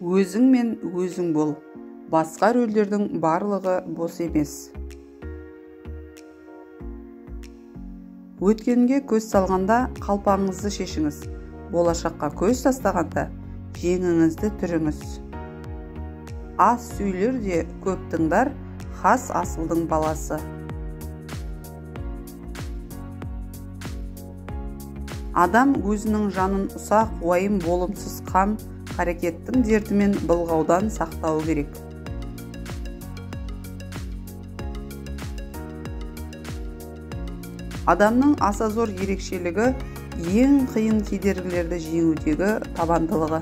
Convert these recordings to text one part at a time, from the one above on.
Өзің мен өзің бол. Басқа рөлдердің барлығы бос емес. Өткенге көз салғанда қалпағыңызды шешіңіз. Болашаққа көз тастағанда жеңіңізді түріңіз. Аз сөйлер де көп тыңдар, хас асылдың баласы. Адам өзінің жанын ұсақ, уайым, болымсыз қам, қарекеттің дертімен былғаудан сақтауы керек. Адамның аса зор ерекшелігі ең қиын кедергілерді жеңудегі табандылығы.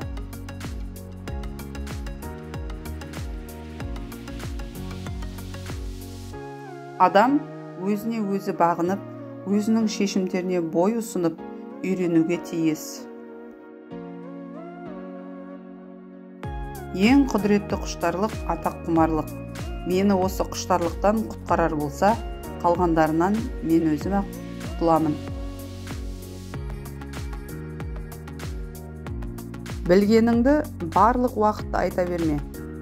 Адам өзіне өзі бағынып, өзінің шешімдеріне бой ұсынып, үйренуге тиіс. Ең құдіретті құштарлық атақ құмарлық. Мені осы құштарлықтан құтқарар болса, қалғандарынан мен өзім ақ құтыламын. Білгеніңді барлық уақытта айта берме,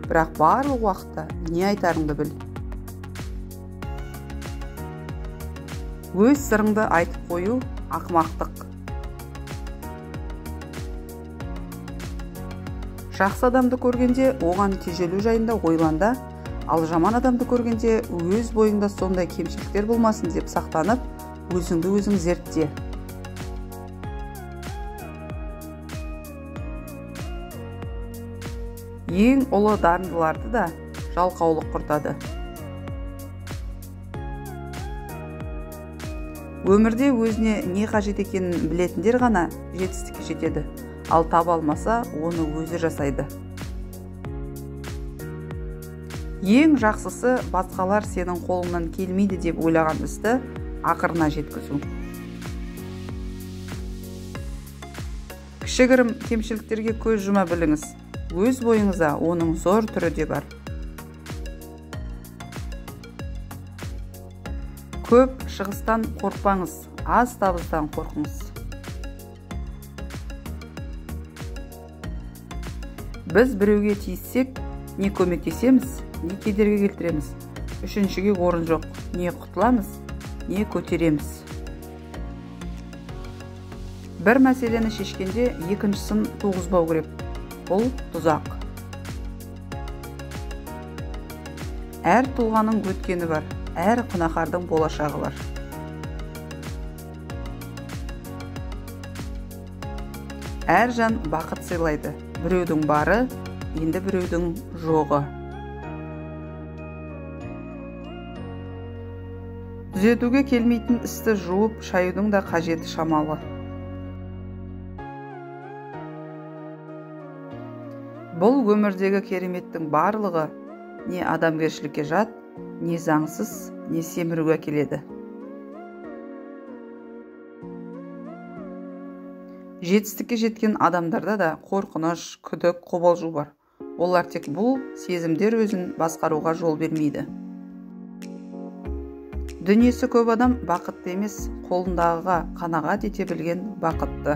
бірақ барлық уақытта не айтарыңды біл. Өз сырыңды айтып қою ақымақтық. Жақсы адамды көргенде оған тежелу жайында ойланда, ал жаман адамды көргенде өз бойыңда сондай кемшіліктер болмасын деп сақтанып, өзіңді өзің зертте. Ең ұлы дарындыларды да жалқаулық құртады. Өмірде өзіне не қажет екенін білетіндер ғана жетістікке жетеді, ал таба алмаса, оны өзі жасайды. Ең жақсысы басқалар сенің қолыңнан келмейді деп ойлаған істі ақырына жеткізу. Кішігірім кемшіліктерге көз жұма біліңіз. Өз бойыңызда оның зор түрі де бар. Көп шығыстан қорқпаңыз, аз табыстан қорқыңыз. Біз біреуге тиіссек, не көмектесеміз, не кедергі келтіреміз. Үшіншіге орын жоқ, не құтыламыз, не көтереміз. Бір мәселені шешкенде екіншісін туғызбау керек. Бұл тұзақ. Әр тұлғаның өткені бар, әр күнәһардың болашағы бар. Әр жан бақыт сыйлайды. Біреудің бары, енді біреудің жоғы. Түзетуге келмейтін істі жуып, шаюдың да қажеті шамалы. Бұл өмірдегі кереметтің барлығы не адамгершілікке жат, не заңсыз, не семіруге келеді. Жетістікке жеткен адамдарда да қорқыныш, күдік, қобалжу бар. Олар тек бұл сезімдер өзін басқаруға жол бермейді. Дүниесі көп адам бақытты емес, қолындағыға қанағат ете білген бақытты.